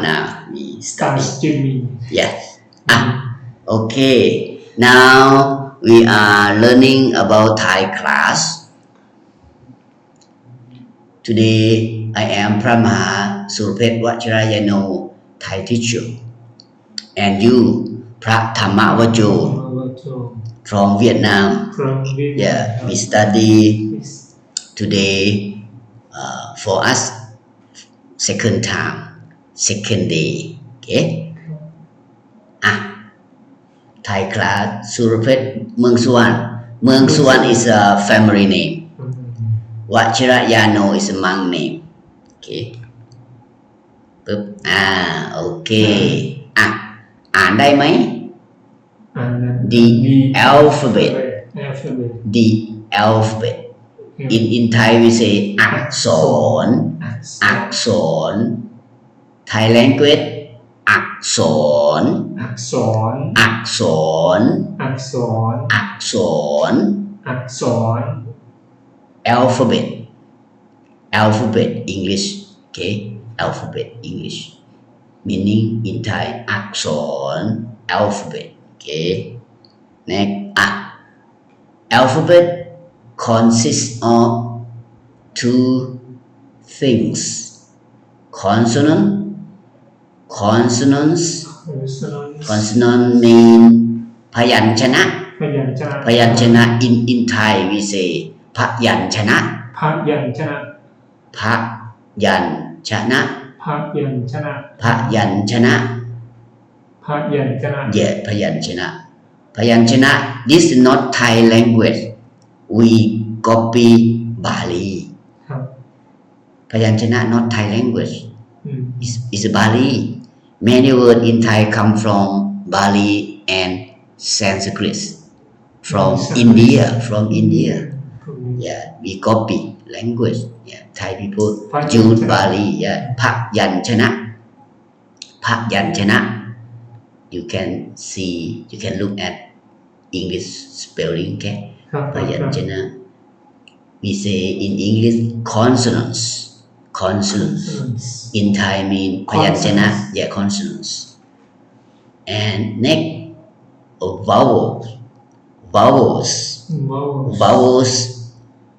now we start study streaming yes okay now we are learning about Thai class today I am Pramah Surpet Vajrayano Thai teacher and you Prathamma Vajo from Vietnam yeah we study today for us second time second day okay Thai class Surapet Meung Suwan is a family name Vajrayano is a monk name okay ปึ๊บโอเคอ่านได้ไหม The alphabet in Thai we say อักษร Thai language อักษร alphabet English okay alphabet English meaning in Thai อักษร alphabet okay next alphabet consists of two things consonants mean พยัญชนะ in Thai we say พยัญชนะ yeah พยัญชนะ this is not Thai language we copy Bali พยัญชนะ not Thai language is Bali many words in Thai come from Bali and Sanskrit from India yeah we copy language yeah Thai people use Bali yeah พยัญชนะ you can look at English spelling okay พยัญชนะ we say in English consonants in Thai mean พยัญชนะ yeah consonants and next vowels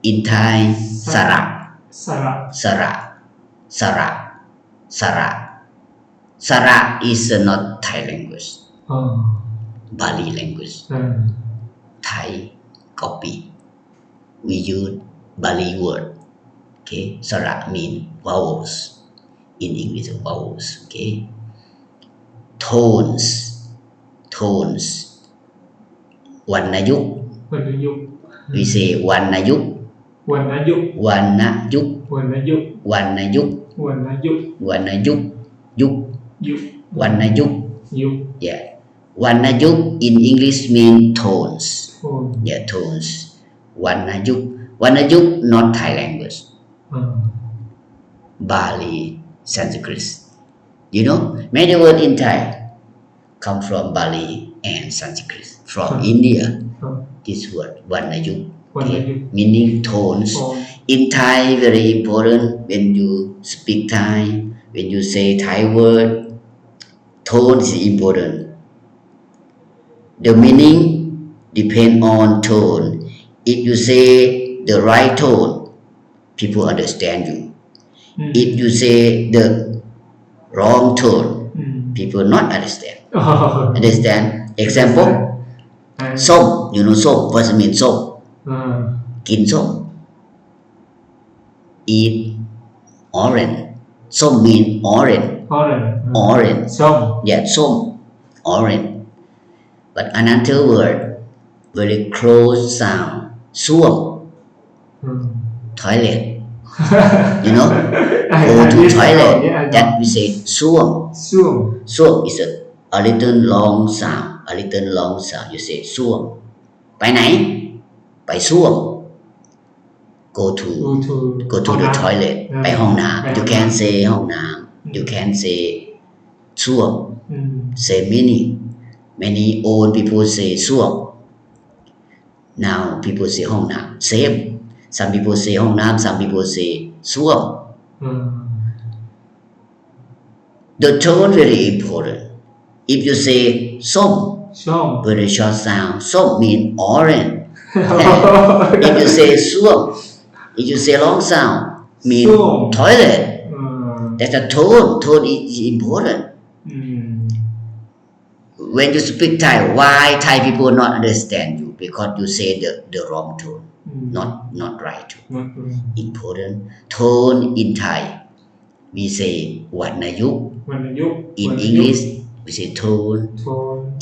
in Thai สระis not Thai language Bali language Thai copy we use Bali word okay สระ mean vowels in English vowels okay tones วรรณยุกต์ we say วรรณยุกต์ yeah วรรณยุกต์ in English mean tones yeah tones วรรณยุกต์ not Thai language Bali Sanskrit you know many words in Thai come from Bali and Sanskrit from India this word วรรณยุกต์ okay meaning tones in Thai very important when you speak Thai when you say Thai word tone is important the meaning depend on tone if you say the right tone people understand you if you say the wrong tone people not understand example ส้ม you know ส้ม what does it mean ส้มกินส้ม eat orange ส้ม mean orange ส้ม yeah ส้ม orange but another word very close sound ส้วม toilet you know go to toilet that we say ส้วม is a little long sound you say ส้วม ไปไหน ไปส้วม go to the toilet ไปห้องน้ำ you can say ห้องน้ำ you can say ส้วม say many old people say ส้วม now people say ห้องน้ำ same some people say ห้องน้ำ some people say ส้วม The tone very important. If you say som, very short sound. Som mean orange. If you say suom, if you say long sound, mean toilet. That's a tone. Tone is important. When you speak Thai, why Thai people not understand you? Because you say the wrong tone. Not right tone. Important. Tone in Thai, we say วรรณยุกต์ In English, we say tone.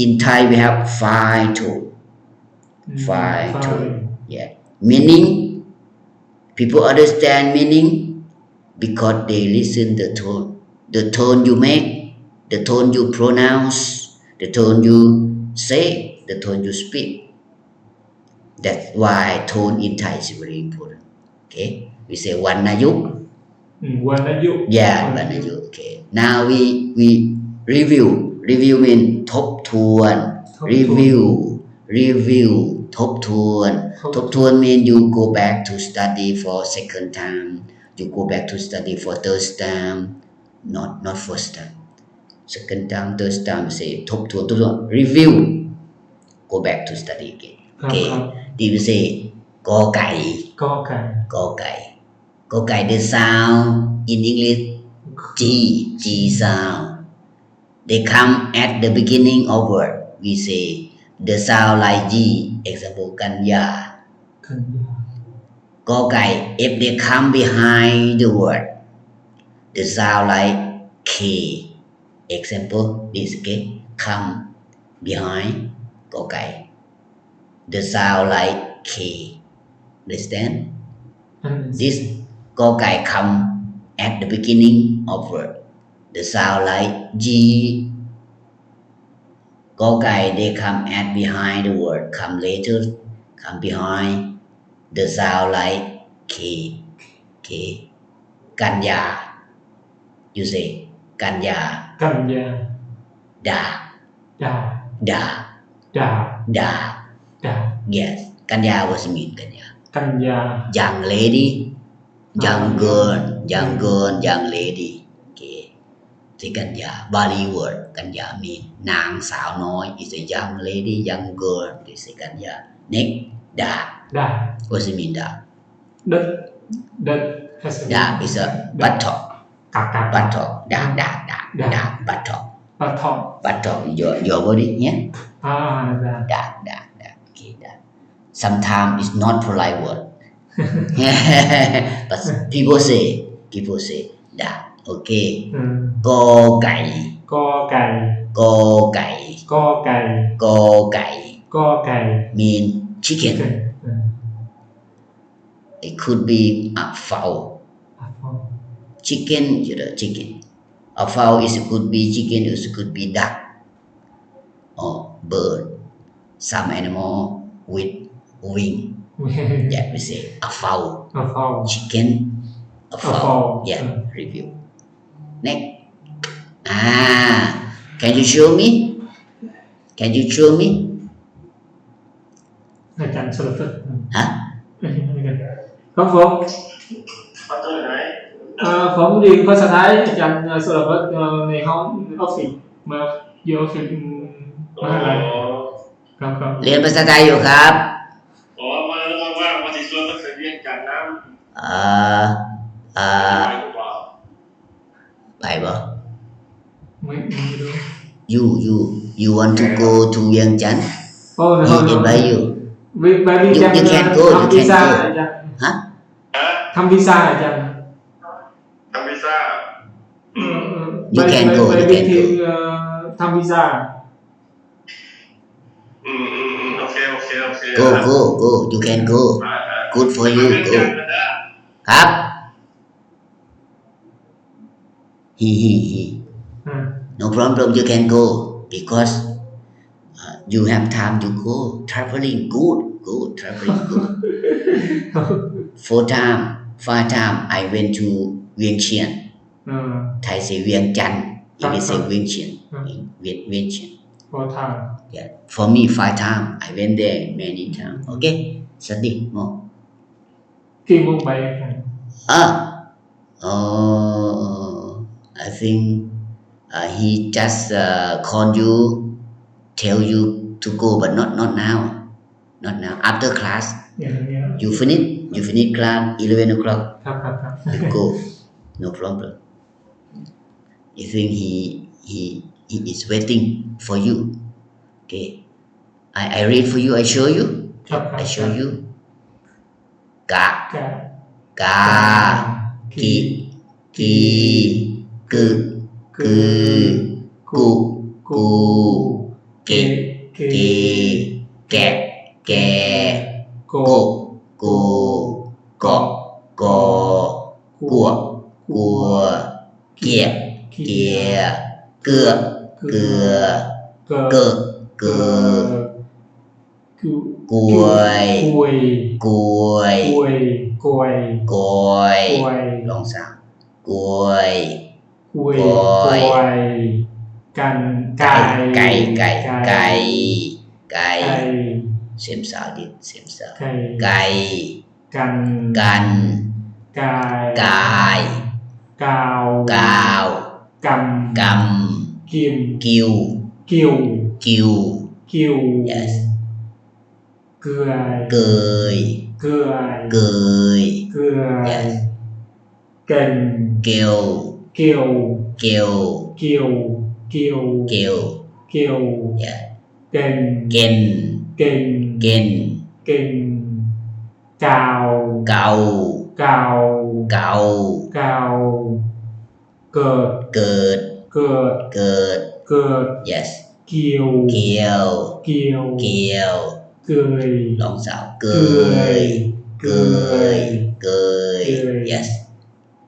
In Thai, we have 5 tone. 5 tone. Yeah. Meaning, people understand meaning because they listen the tone. The tone you make, the tone you pronounce, the tone you say, the tone you speak. That's why tone in Thai is very important. Okay? We say วรรณยุกต์ วรรณยุกต์ Yeah, วรรณยุกต์ Okay. Now we review. Review mean ทบทวน Review ทบทวน mean you go back to study for second time. You go back to study for third time. Not first time. Second time, third time, say ทบทวน Review. Go back to study again. Okay. Did you say กอไก่ The sound in English G sound. They come at the beginning of word. We say the sound like G. Example กันยา กอไก่ if they come behind the word, the sound like K. Example this okay. Come behind กอไก่ the sound like K. Understand? This กอไก่ come at the beginning of word. The sound like G. กอไก่ they come at behind the word. Come later. Come behind. The sound like K.กันยา You say กันยา ดา Yes. กันยา what it mean กันยา Young lady. Young girl. Young lady. Okay. ที่กันยา Bali word กันยา mean นางสาวน้อย is a young lady, young girl. This is กันยา Next. ดา What does it mean ดา ดา is a buttock. Buttock. ดา buttock. Buttock. Your body, yeah? ดา Okay, ดา Sometimes it's not polite word. But people say ดา Okay. กอไก่ mean chicken. It could be a fowl. Chicken, chicken. A fowl could be chicken, it could be duck or bird. Some animal with wing. Yeah, we say a fowl. Chicken, a fowl. Yeah, review. Next. Can you show me? อาจารย์สุรพจน์ ฮะ ครับผมผมเรียนภาษาไทยอาจารย์สุรพจน์ในห้องออฟฟิศมาอยู่ออฟฟิศมหาลัยครับเรียนภาษาไทยอยู่ครับมาว่างๆมาสิชวนมาเรียนกันน้ำไปบ่ ไม่รู้ You want to go to เวียงจันทน์ Oh no. He invite you. You can go. ฮะ ทำวีซ่าอาจารย์ You can go. ทำวีซ่าโอเคGo. You can go. Good for you. Go. ครับ He. No problem. You can go because you have time to go. Traveling good. Traveling good. 5 time I went to เวียงเชียน Thai say เวียงจันทน์ English say เวียงเชียน เวียงเชียน 4 time. Yeah. For me 5 time I went there many time. Okay. Study more. กี่โมงไป I think he just call you tell you to go but not now after class you finish class 11 o'clock ครับ you go no problem you think he is waiting for you okay I read for you I show you ครับ I show you กะ กา กิ กี กึ กื กุ กู เก เก แกะ แก โก โก เกาะ กอ กัว กัว เกีย เกีย เกือ เกือ เกอะ เกอ กวย กวย กอยลองสามกวย กันไก่เสียมสาวดิเสียมสาว ไก่ กัน กาย กาว กำ กิว yes เกลือ เกย yes เก่ง เกล เกี่ยว yes เก่ง เกน กาว เกา เกิด yes เกี่ยว เกียว เกย ลองสาวเกย yes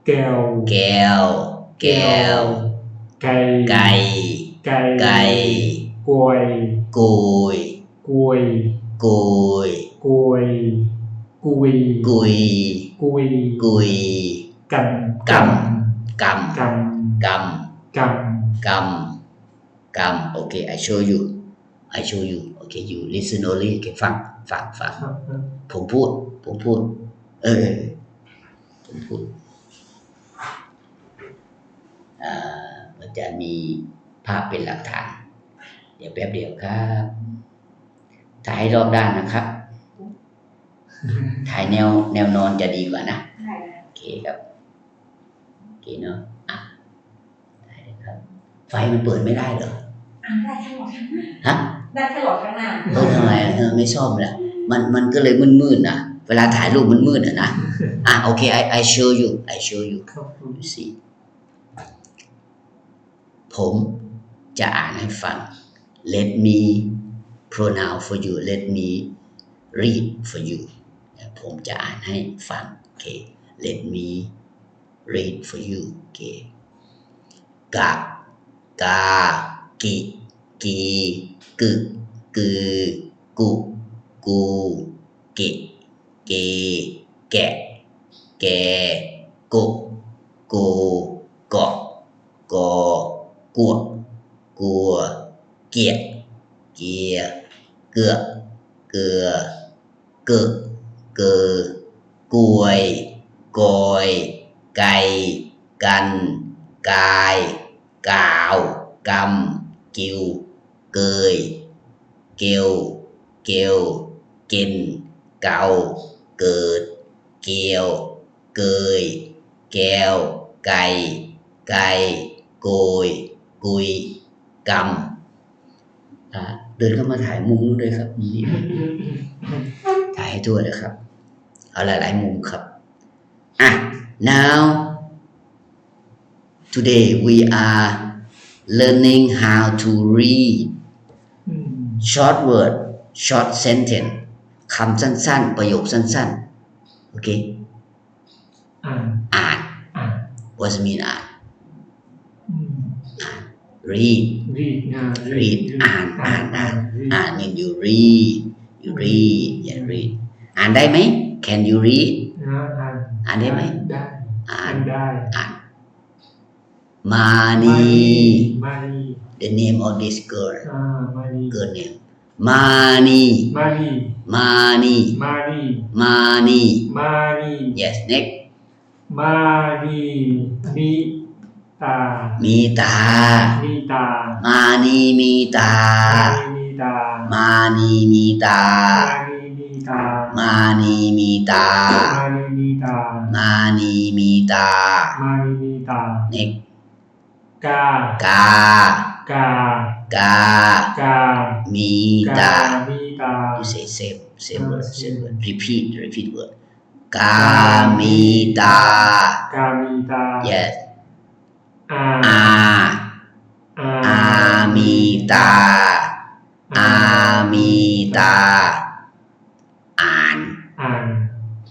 แก้ว แก้ว ไก่ กวย กุย กัน กำ okay I show you okay you listen only okay ฟังผมพูดผมพูดมันจะมีภาพเป็นหลักฐานเดี๋ยวแป๊บเดียวครับถ่ายให้รอบด้านนะครับ ถ่ายแนวนอนจะดีกว่านะโอเคครับโอเคเนาะได้เลยครับไฟมันเปิดไม่ได้เหรอได้แค่หลอดข้างหน้า ฮะ ได้แค่หลอดข้างหน้า ทำไมไม่ซ่อมล่ะมันก็เลยมืดๆนะเวลาถ่ายรูปมันมืดนะโอเค I show you you see ผมจะอ่านให้ฟัง let me pronounce for you let me read for you ผมจะอ่านให้ฟังโอเค let me read for you โอเคกะ กา กิ กี กึ กือ กุ กู กิ เก แกะ แก กุ กู เกาะ กอ กัว กัว เกีย เกีย เกือ เกือ เกอะ เกอ กวย กอย ไก่ กัน กาย กาว กำ กิว เกย เกล เกิน เกา เกิด เกียว เกย แก้ว ไก่ โกย กุย กำเดินเข้ามาถ่ายมุมนู้นด้วยครับนี่ถ่ายให้ทั่วเลยครับเอาหลายๆมุมครับnow today we are learning how to read short word short sentence คำสั้นๆประโยคสั้นๆโอเคอ่าน what does mean อ่าน read อ่าน mean you read yeah read อ่านได้ไหม can you read อ่านได้ไหมอ่าน Money the name of this girl name Money yes next ตา มีตา มีตา มานีมีตา มีตา มานีมีตา มีตา มานีมีตา มีตา มานีมีตา มีตา next กาก า กาก า กา มีตา มีตา you say same word repeat word กามีตา กามีตา yes อา อามีตา อามีตา อ่าน อ่าน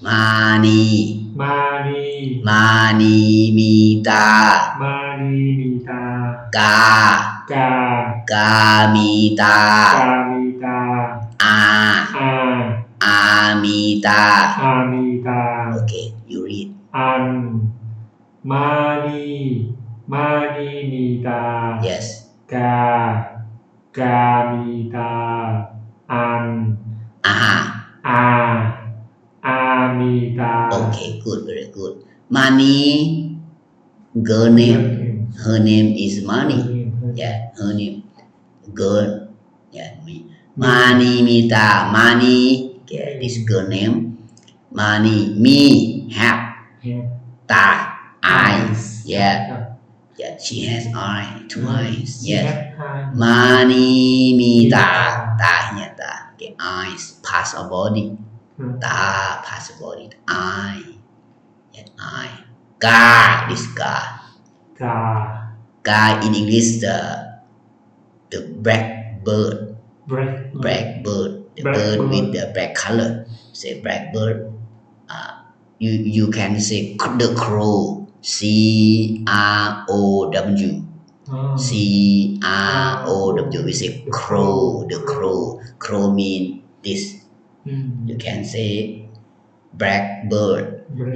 มานี มานี มานีมีตา มานีมีตา กา กา กามีตา กามีตา อา อา อามีตา อามีตา okay you read อัน มานี มานีมีตา yes กา กามีตา อัน อา อา อามีตา okay good very good Mani girl name her name is Mani yeah her name girl yeah me Mani Mita Mani okay this girl name Mani me have ta eyes yeah she has two eyes yes Mani Mita ta here ta okay eyes part of body ta part of body eye yes eye ka this ka กา ka in English the black bird black bird the Black bird bird. with the black color say black bird you can say the crow C R O W C R O W we say crow the crow mean this you can say black bird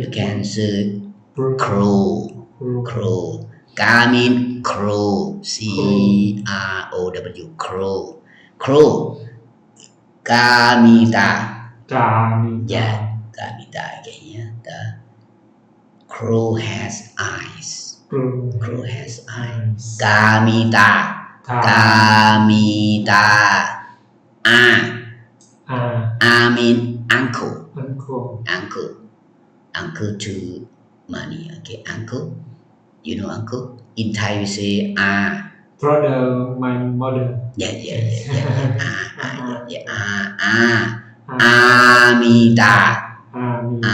you can say crow ka mean crow C R O W crow kamita กามี yeah kamita again yeah the crow has eyes crow has eyes kamita kamita mean uncle uncle to money okay uncle you know uncle in Thai we say brother my mother yeah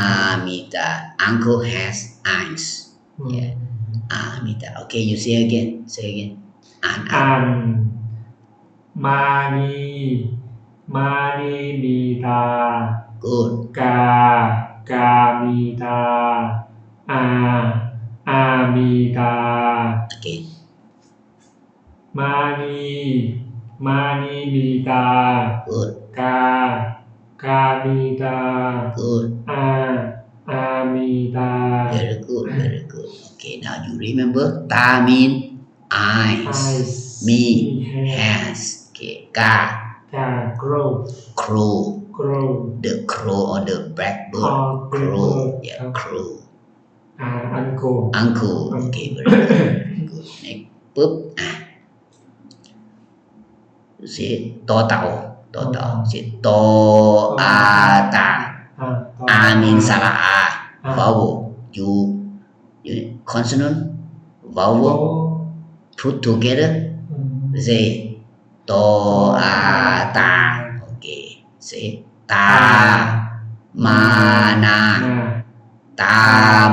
Amita uncle has eyes yeah Amita okay you say again อัน มานีมีตา good กามีตา อามีตา again มานีมีตา good กามีตา good อามีตา very good okay now you remember ta mean eyes me has okay ka grow crow the crow or the black bird crow yeah crow uncle okay very good next ปึ๊บสิต่อเต่าสิตออาตา mean สระอา vowel you consonant vowel put together say ตออาตา okay say ตามานาตา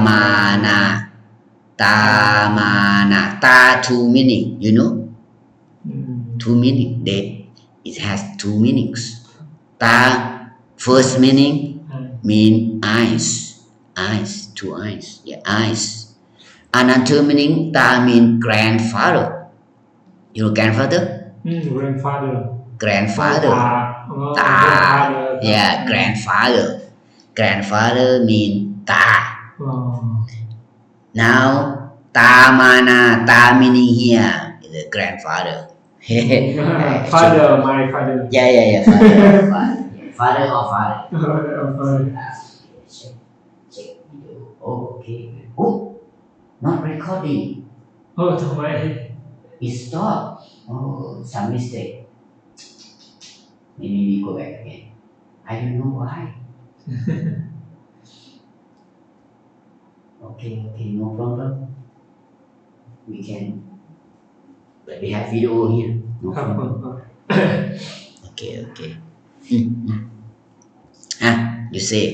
มานาตา two meaning you know two meaning it has two meanings ta first meaning mean eyes two eyes yeah eyes another meaning ta mean grandfather you know grandfather ta yeah grandfather mean ta now ta mana ta meaning here is the grandfather father my father yeah father or father check video okay oh not recording ทำไม It stopped. Oh, some mistake. Maybe we go back again. I don't know why. Okay, no problem. We can, but we have video here. No ครับ problem. Okay. You say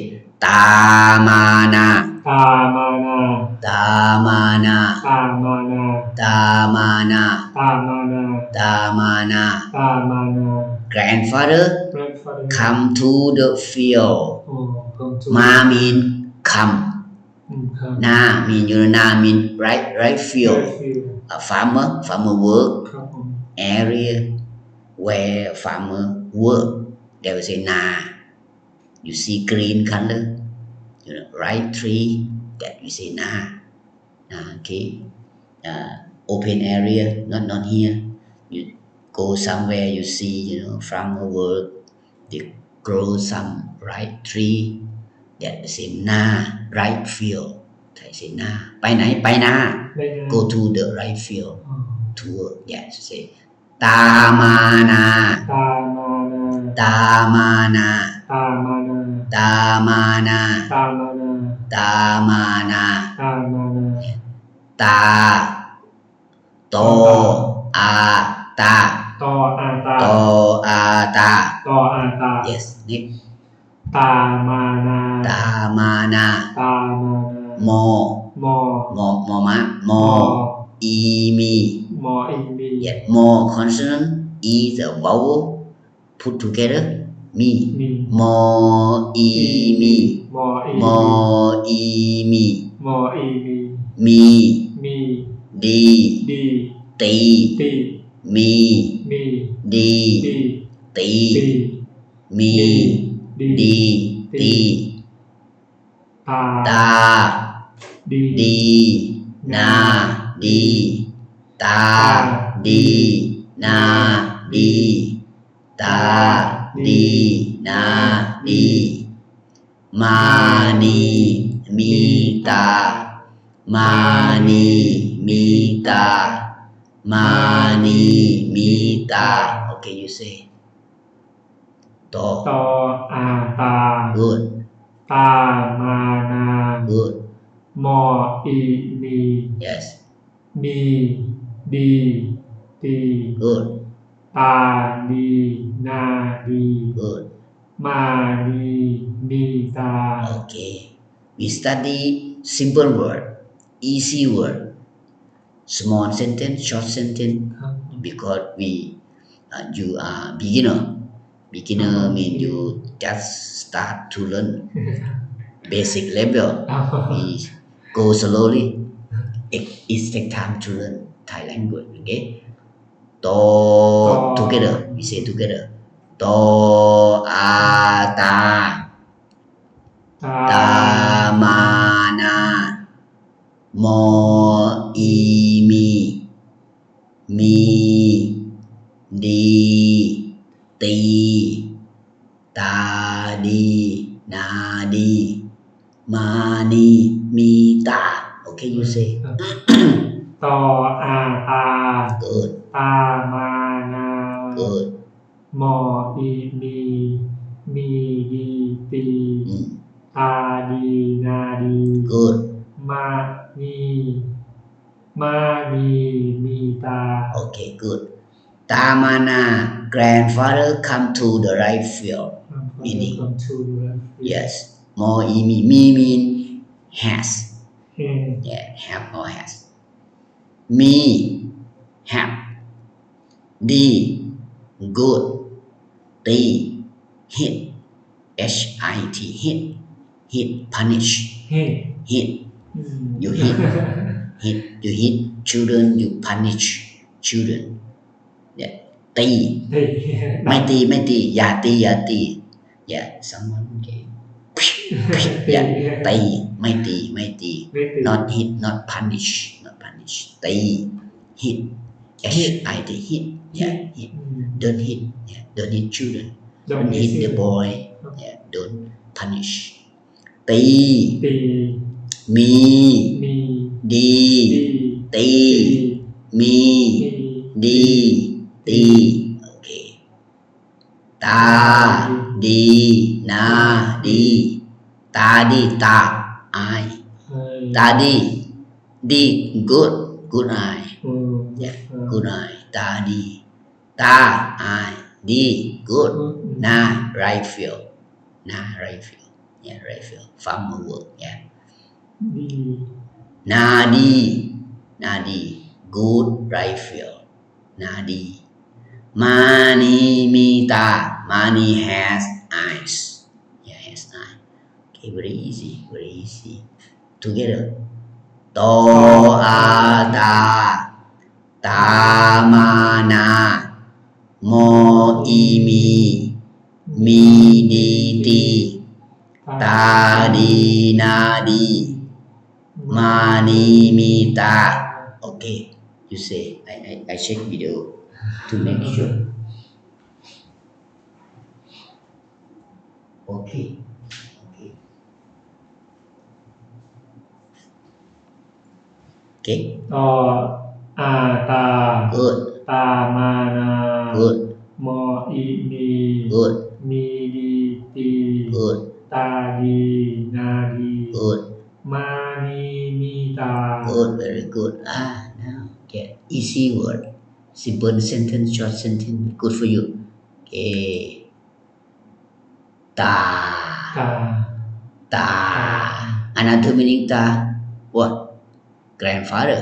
Tamana. ตามานา Tamana. ตามานา Tamana. ตามานา Tamana. ตามานา Grandfather grandfather come to the field. โอ้คำจู Ma mean come. ครับ Na mean na mean right field. A farmer work ครับผม area where farmer work. They will say na. You see green color, right tree, that we say na. Okay. Open area, not here. You go somewhere, you see, farmer work, they grow some right tree, that we say na, right field. They say na. ไปไหน ไปนา ได้ไง Go to the right field อ๋อ to work. Yes, say Tamana. ตามานา Tamana. ตามานา Tamana. ตามานา Tamana. ตามานา Ta. To. A. Ta. ตออาตา To. A. Ta. ตออาตา Yes. Next. ตามานา Tamana. ตามานา Mo. มอ Moma. Mo. E. Me. มออินมี Yes. Mo consonant. E is a vowel. Put together. Me. มี Mo. E. Me. มออิน Mo. E. Me. มออีมี Me. มี Di. ดี Ti. ตี Me. มี Di. ดี Ti. ตี Me. ดี Di. Ti. ตา Ta. ดี Di. Na. Di. Ta. Di. Na. Di. Ta. Di. Na. Di. Mani. Mita. Mani. Mita. Mani. Mita. Okay, you say. ต To. ออาตา Good. ตามานา Good. มออีมี Yes. มีดีตี Good. ตาดีนาดี Good. มาดีมีตา Okay. We study simple word, easy word, small sentence, short sentence, ครับ because you are beginner. Beginner means you just start to learn basic level. We go slowly. It takes time to learn Thai language. Okay. To together. We say together. To a ta. ตา Tamana. Mo i mi. Mi. Di. Ti. Ta di. Na di. Ma ni. Mi ta. Okay, you say. ตออาตา Good. ตามานา Good. มออีมีมีดีตี ตาดีนาดี Good. มานีมีตา Okay, good. Tamana. Grandfather come to the right field. Meaning. Welcome to the Yes. Mo i mi. Mi mean has. field. Yeah, have or has. Me, have. Di, good. Ti, hit. H-I-T, hit. Hit, punish. เฮ้ Hit, you hit. You hit children, you punish children. Yeah. Ti, เฮ้ ไม่ตี อย่าตี Yeah, someone okay. Yeah, ตี ไม่ตี ไม่ตี Not hit, not punish. Ti, hit. H-I-T, hit. Yeah, hit. Don't hit. Yeah, don't hit children. Don't hit the boy. Yeah, don't punish. Ti, ตี me, มี di, ดี ti, มี มี ดี ตี โอเค ตา ดี นา ดี ตาดี ตา eye ตาดี ดี good good eye yeah good eye ตาดี ตา eye ดี good นา right field นา right field yeah right field farmer work yeah ดี นาดี นาดี good right field นาดี มานีมีตา Mani has eyes yeah has eyes okay very easy together ตออาตา ตามานา มออีมี มีดีตี ตาดีนาดี มานีมีตา okay you say I check video to make sure okay okay ตออาตา good ตามานา good มออีมี good มีดีตี good ตาดีนาดี good มานีมีตา good very good now get easy word simple sentence short sentence good for you okay ตา ตา ตา another meaning ตา what grandfather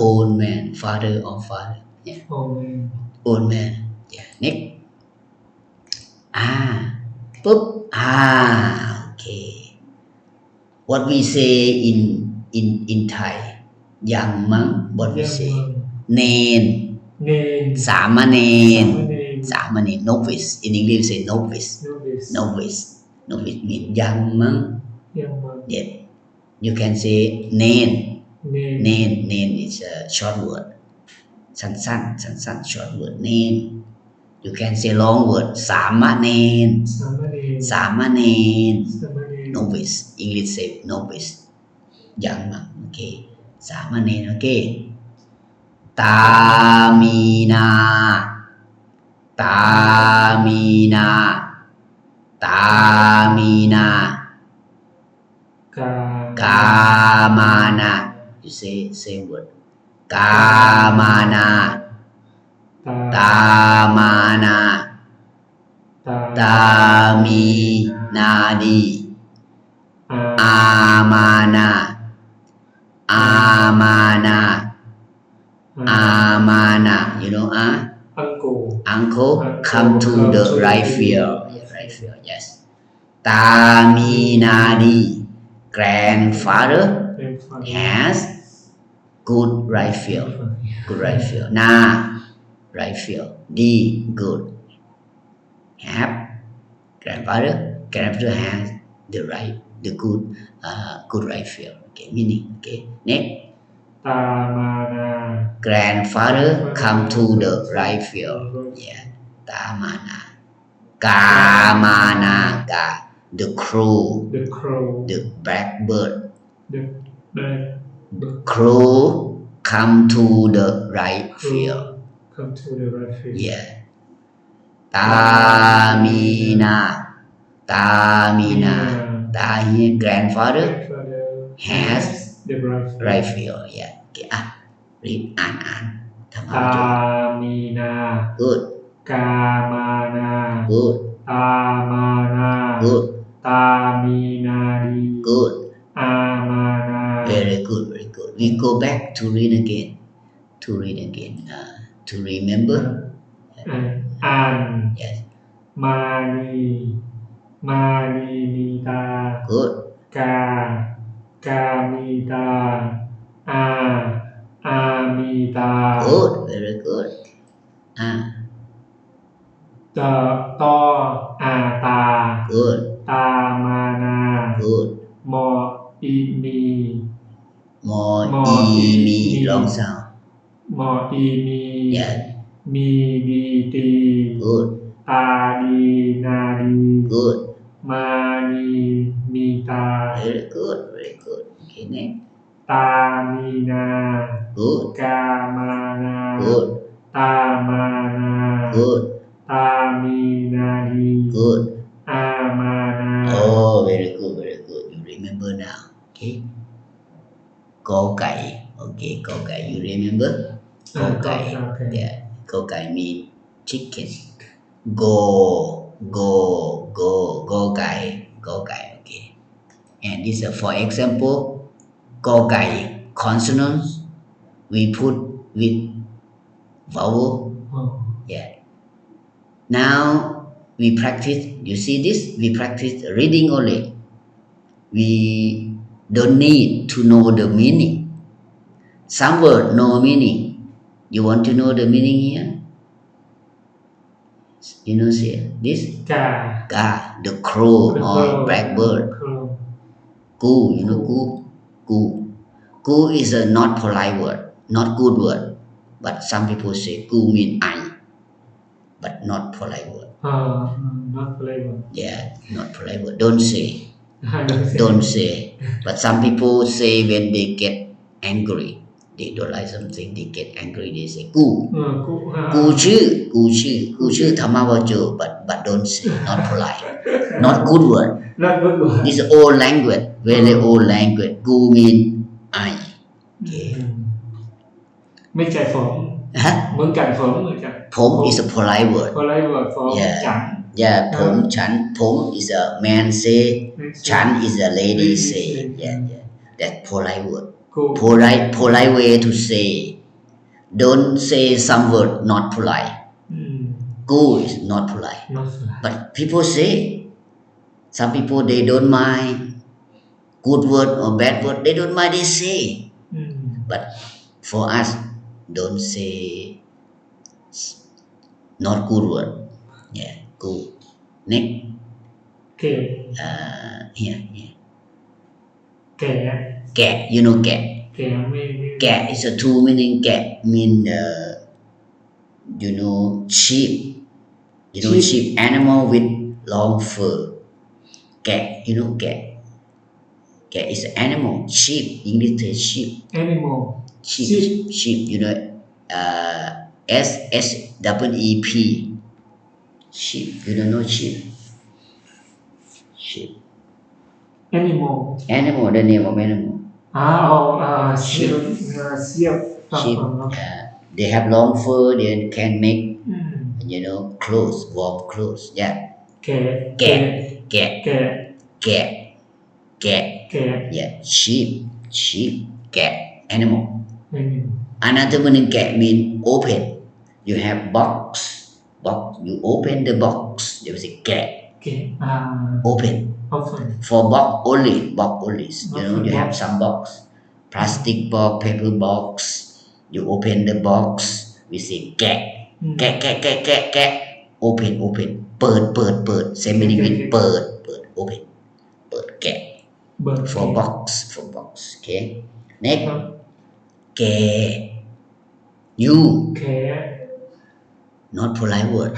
old man father or father yeah โอเมน old man yeah next ปุ๊บokay what we say in Thai ยังมั้ง what we say เนน เนน สามเณร สามเณร novice in English we say novice novice mean ยังมั้ง ยังมั้ง yeah you can say เนน เนน name is a short word สั้นๆ short word name you can say long word สามเณร สามเณร novice English say novice ยังมั้งโอเคสามเณรโอเคตามีนา ตามีนา ตามีนา กามานา you say same word กามานา ตามานา ตามีนาดี อามานา อามานา อามานา you know uncle come to the right field yes ตามีนาดี grandfather has good right field na right field d good have grandfather has the good right field okay meaning okay next ตามานา grandfather come to the right field yeah ตามานา กามานา กา the crow the blackbird crow come to the right field yeah ตามีนา ตามีนา ตา here grandfather has right field yeah okay read อ่านทำ ตามีนา good กามานา good ตามานา good ตามีนาดี good อามานา very good we go back to read again to remember อ่าน yes มานีมีตา good กามีตา อามีตา good very good ตออาตา good ตามานา good มออีมี มออีมี long sound มออีมี yes มีดีตี good ตาดีนาดี good มานีมีตา very good okay next ตามีนา good กามานา good ตามานา good ตามีนาดี good อามานา oh very good you remember now okay กอไก่ okay กอไก่ you remember กอไก่ yeah กอไก่ mean chicken goกอไก่okay and this for example กอไก่ consonants we put with vowel yeah now we practice you see this we practice reading only we don't need to know the meaning some word no meaning you want to know the meaning here you know see this กา ka the crow or blackbird gu you know gu is a not polite word not good word but some people say gu mean I but not polite word not flavor yeah not polite word don't say but some people say when they get angry they don't like something they get angry they say gu กูชื่อธรรมวจร but don't say not polite not good word not good word this old language very old language gu mean I okay ไม่ใช่ผม เหมือนกันผมเหมือนกัน ผม is a polite word polite word ผม ฉัน yeah ผม is a man say ฉัน is a lady say yeah that polite word polite way to say don't say some word not polite go is not polite but people say some people they don't mind good word or bad word they don't mind they say but for us don't say not good word yeah good next okay here แกะ you know แกะ Cat is a two meaning cat mean you know sheep sheep animal with long fur cat you know cat is an animal sheep English say sheep animal sheep you know S E P sheep you don't know sheep animal the name of animal sheep they have long fur they can make you know clothes warm clothes yeah cat yeah sheep cat animal another meaning cat mean open you have box you open the box there is a cat open for box only you know you have some box plastic box paper box you open the box we say cat open เปิด same meaning with เปิด open เปิด cat for box okay next แก you not polite word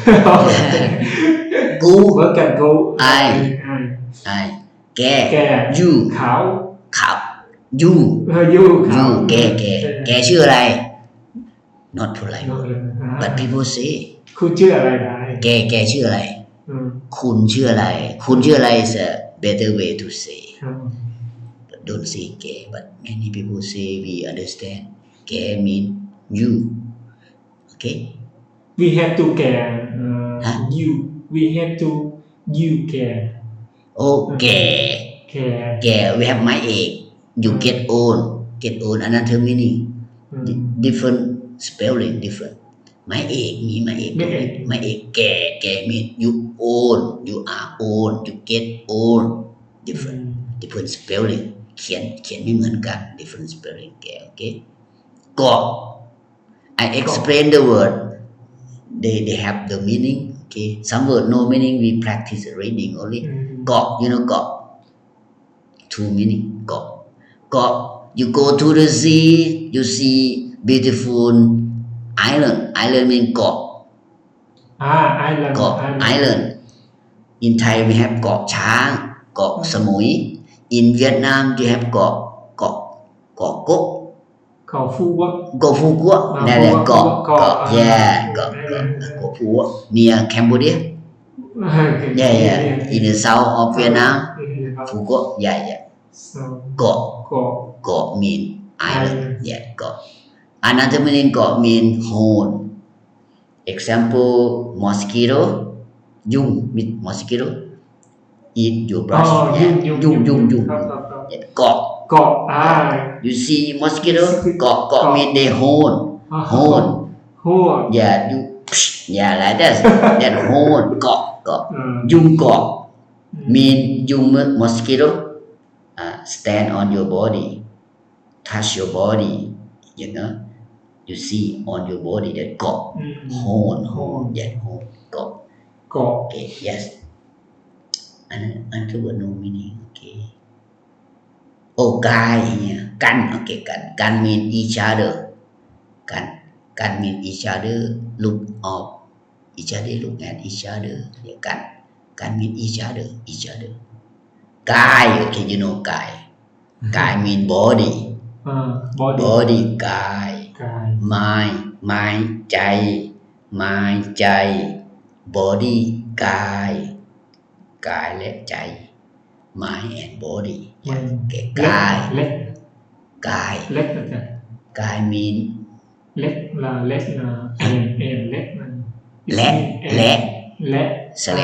กู เหมือนกัน go I แก you ขาว you ขาว แกชื่ออะไร not polite word but people say คุณชื่ออะไรได้ แกชื่ออะไรคุณชื่ออะไร is a better way to say but don't say แก but many people say we understand แก mean you okay we have to care you we have to you care แก we have ไม้เอก you get old another meaning different spelling different ไม้เอกมีไม้เอกแก mean you old you are old you get old different spelling เขียนไม่เหมือนกัน different spelling แก okay เกาะ I explain the word they have the meaning okay some word no meaning we practice reading only เกาะ you know เกาะ two meaning เกาะ you go to the sea you see beautiful island mean เกาะ island in Thai we have เกาะช้างเกาะสมุย in Vietnam you have เกาะ เกาะกก เขาฟูวะ เกาะฟูกัวนั่นแหละเกาะ เกาะ yeah เกาะฟูกัว near Cambodia yeah in the south of Vietnam ฟูกัว yeah เกาะ เกาะ mean island yeah เกาะ another meaning เกาะ mean hole example mosquito ยุง mosquito eat your brush ยุง เกาะ เกาะyou see mosquito เกาะ mean they hole yeah you yeah like that hole เกาะยุงเกาะ mean ยุง mosquito stand on your body touch your body you know you see on your body that เกาะ hole yeah hole เกาะ okay yes another word no meaning okay oh กายเนี่ยกัน okay กัน mean each other กัน mean each other look of each other look at each other เนี่ยกัน mean each other กาย okay you know กาย mean body body กาย mind ใจ body กายและใจ mind and body okay กาย เล็ก กาย เล็กนะจ๊ะ กาย mean เล็กนะเล็กมัน และสระ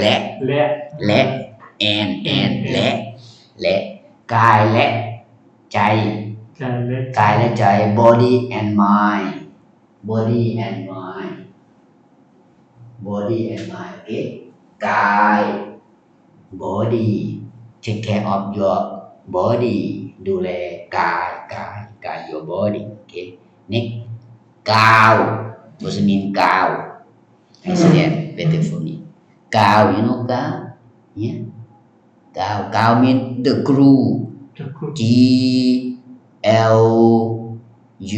และ and และกายและใจ กายและใจ body and mind okay กาย body take care of your body ดูแลกาย your body okay next กาว what mean กาว I say that better for me กาว you know กาว yeah กาว mean the glue G L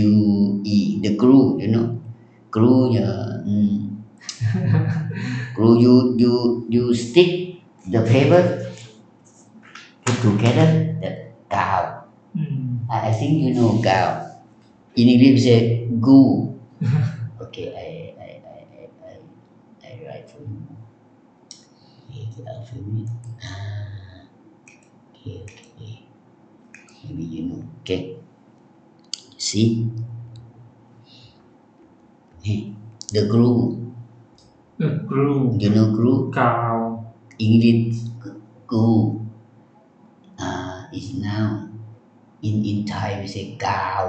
U E the glue you know glue glue you stick the paper put together that กาว I think you know กาว in English we say glue okay I write for you okay alphabet okay maybe you know okay see the glue you know glue กาว English glue is noun in Thai we say กาว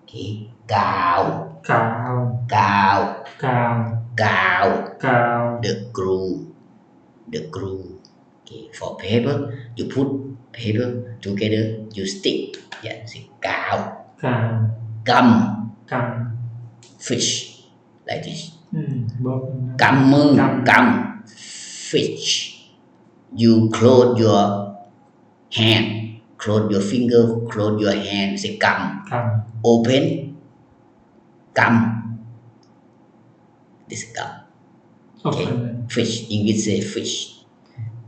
okay กาว the glue okay for paper you put paper together you stick yeah say กาว gum fish like this กำมือ gum fish you close your hand close your finger close your hand say กำ open กำ this กำ okay fish English say fish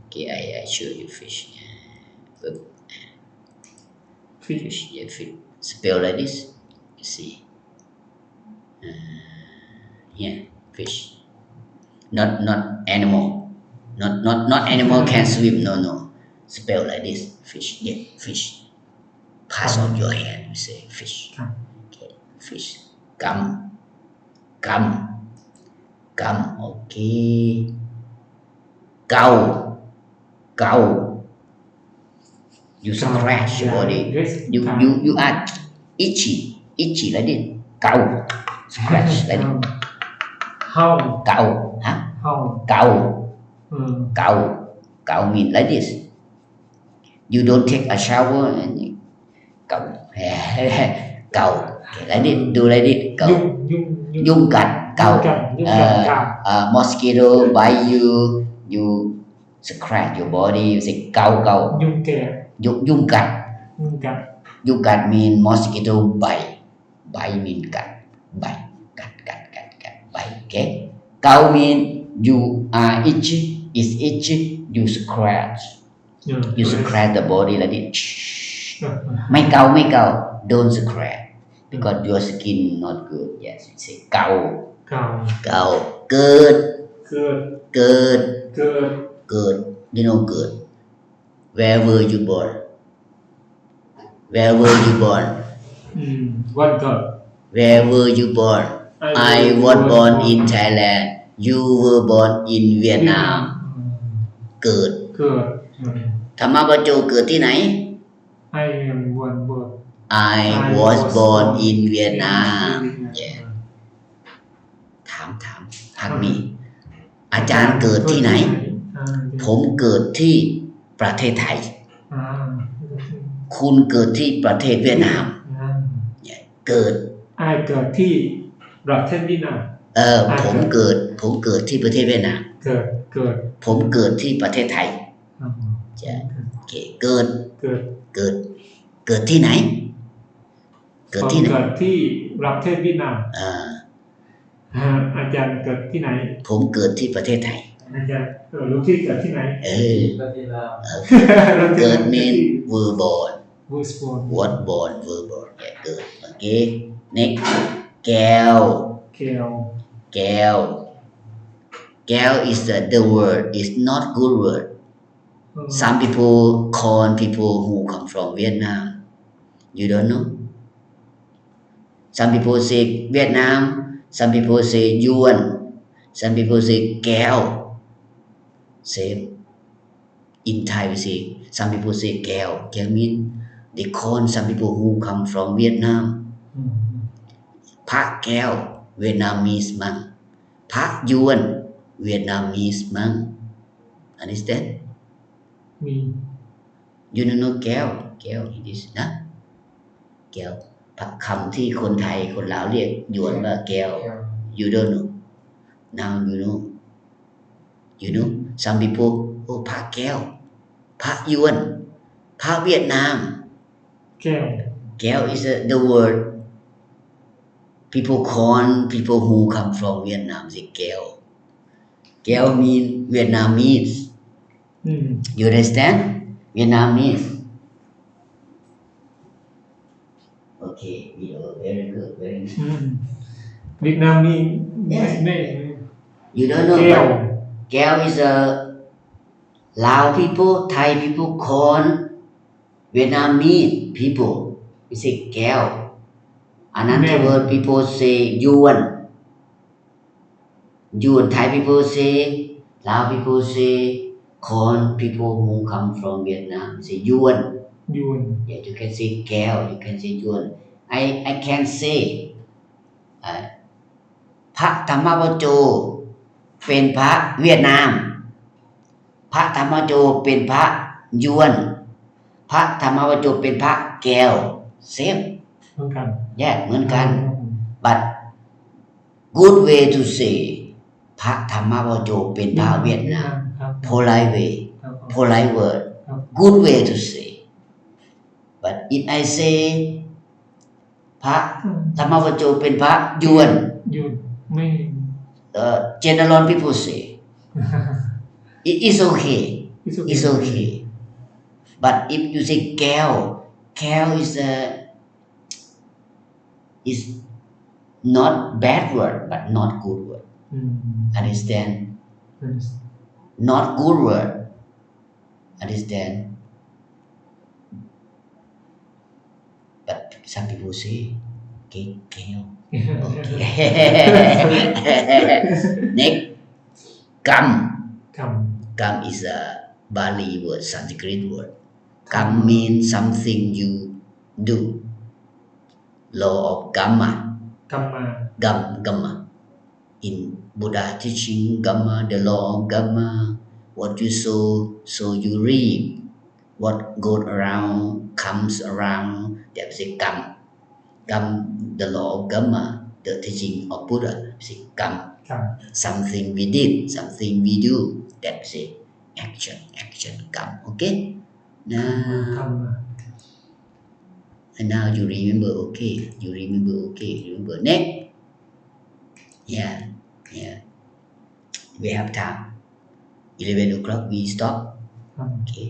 okay I show you fish fish yeah fish spell like this you see yeah fish not animal not animal can swim no spell like this fish yeah fish pass on your hand you say fish okay fish กำ okay เกา you scratch your body you are itchy like this เกา scratch like this เกา เกา mean like this you don't take a shower and เกา like this do like this เกา ยุงกัด เกา mosquito bite you scratch your body you say เกา ยุงกัด mean mosquito bite mean กัด bite กัด bite okay เกา mean you are itchy is itchy you scratch the body like this ไม่เกา don't scratch because your skin not good yes you say เกา เก่า เกาเกิด เกิด เกิด เกิด เกิด you know เกิด where were you born where were you born วันเกิด where were you born I was born in Thailand you were born in Vietnam เกิด เกิด ธรรมบโจเกิดที่ไหน I am born I was born in Vietnam yeah ถามทางนี้อาจารย์เกิดที่ไหน ผมเกิดที่ประเทศไทย คุณเกิดที่ประเทศเวียดนาม เกิด I เกิดที่ประเทศเวียดนาม ผมเกิดที่ประเทศเวียดนาม เกิด ผมเกิดที่ประเทศไทยจ้ะโอเคเกิดที่ไหน เกิดที่ไหน เกิดที่ประเทศเวียดนามอาจารย์เกิดที่ไหน ผมเกิดที่ประเทศไทย อาจารย์รู้ที่เกิดที่ไหน ประเทศลาว เกิด mean were born was born was born were born เกิดโอเค next แก้ว แก้ว is the word is not good word some people call people who come from Vietnam you don't know some people say Vietnam some people say Yuan some people say แก้ว same in Thai we say some people say แก้ว mean they call some people who come from Vietnam พระแก้ว Vietnamese มั้งพระยวน Vietnamese มั้ง understand มี you don't know แก้ว it is นะแก้วคำที่คนไทยคนลาวเรียกยวนว่าแก้ว you don't know now you know some people พระแก้วพระยวนพระเวียดนาม แก้ว is the word people call people who come from Vietnam say แก้ว mean Vietnamese you understand Vietnamese okay very good very good เวียดนามมี Yes. ไม่ you don't know แก้ว Gao is a Lao people Thai people call Vietnamese people we say Gao another word people say Yuan Thai people say Lao people say call people who come from Vietnam say Yuan yeah you can say Gao you can say Yuan I can say พระธรรมวโจเป็นพระเวียดนามพระธรรมวโจเป็นพระยวนพระธรรมวโจเป็นพระแก้ว same เหมือนกัน yeah เหมือนกัน but good way to say พระธรรมวโจเป็นพระเวียดนาม polite way polite word good way to say but if I say พระธรรมวโจเป็นพระยวน ไม่ general people say it is okay it's okay but if you say Gao is not bad word but not good word understand not good word understand but some people say okay Gao okay next Gam is a Bali word Sanskrit word Gam means something you do law of Gamma กรรม Gamma in Buddha teaching Gamma the law of Gamma what you sow you reap what goes around comes around that is Gam the law of Gamma the teaching of Buddha is Gam something we did something we do that is action Gam okay now you remember okay remember next yeah we have time 11 o'clock we stop okay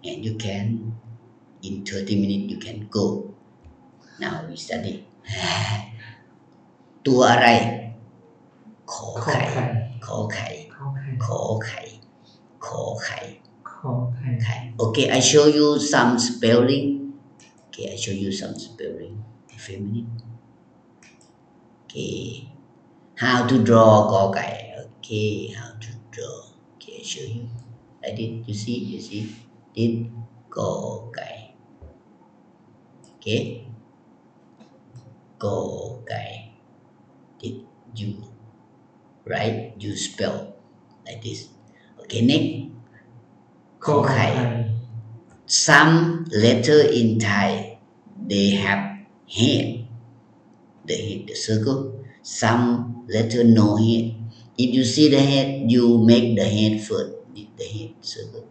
and you can in 30 minutes you can go now we study ตัวอะไรขอไข่ขอไข่ขอไข่ขอไข่ไข่ Okay I show you some spelling Okay I show you some spelling a few minutes Okay how to draw กอไก่ Okay how to draw Okay I show you like this you see this กอไก่ Okay กอไก่ this you right you spell like this Okay next ขอไข่ some letter in Thai they have head the circle some letter no head if you see the head you make the head first the head circle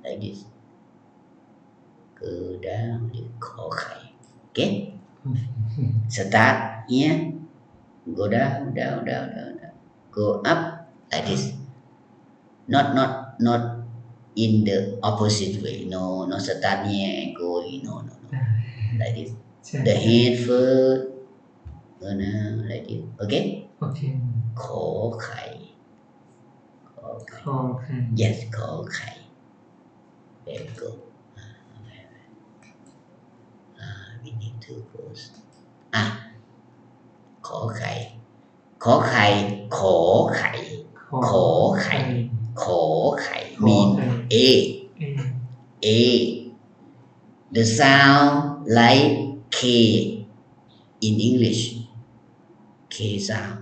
like this go down ขอไข่ Okay start here go down go up like this not in the opposite way no start here and go no like this the head first go down like this okay ขอไข่yes ขอไข่ there you go we need to close ขอไข่ขอไข่ขอไข่ขอไข่ขอไข่ mean A the sound like K in English K sound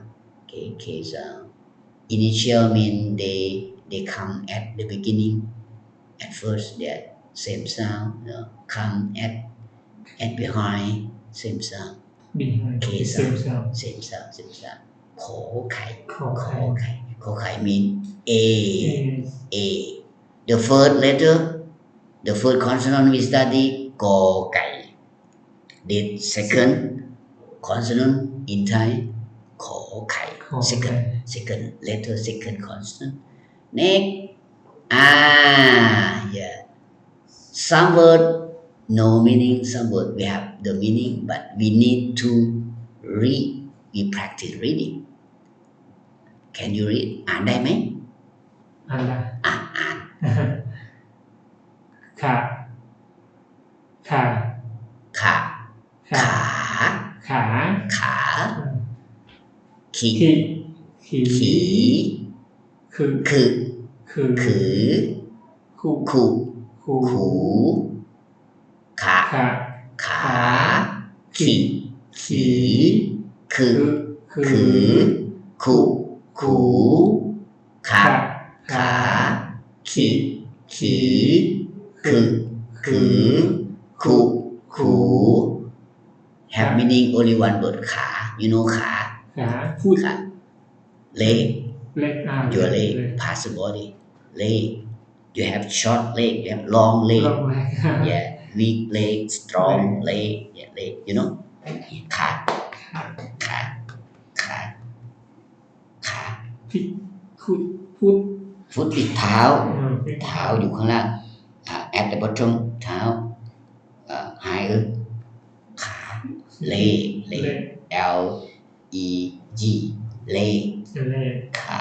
K sound initial mean they come at the beginning at first they are same sound come at behind same sound K sound same sound ขอไข่ขอไข่ mean A the first letter the first consonant we study กอไก่ the second consonant in Thai ขอไข่ second letter second consonant next yeah some word no meaning some word we have the meaning but we need to read we practice reading can you read อ่านได้ไหมอ่านขาขีคือขูขาขีคือขูขาขีคือขู have meaning only one word ขา you know ขาพูดleg your leg pass the body leg you have short leg you have long leg yeah weak leg strong leg yeah leg you know ขาฟุตติดเท้าอยู่ข้างล่างat the bottom เท้าhigher ขา leg L E G leg ขา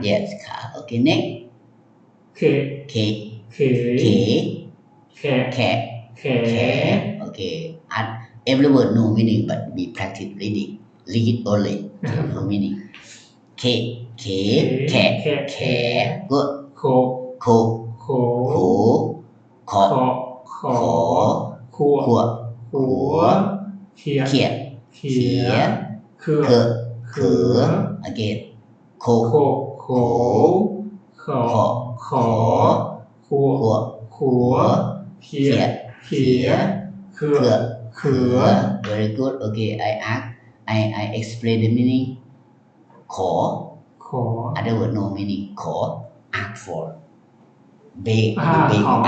yes ขา okay next K okay every word no meaning but we practice reading read only no meaning K good โคขอขัวเขียคือ again โคขอขัวเขียคือ very good okay I explain the meaning ขอ other word no meaning ขอ ask for beg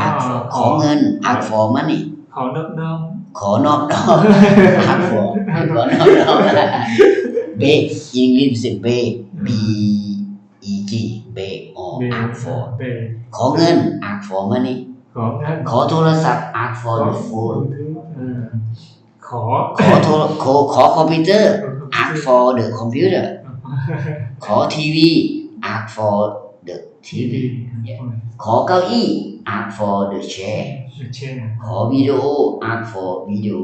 ask for ขอเงิน ask for money ขอนอบน้อม ask for ขอนอบน้อม beg English say beg B E G beg or ask for ขอเงิน ask for money ขอเงิน ขอโทรศัพท์ ask for the phone ขอ ขอคอมพิวเตอร์ ask for the computer ขอทีวี ask for the TV ขอเก้าอี้ ask for the chair ขอวิดีโอ ask for video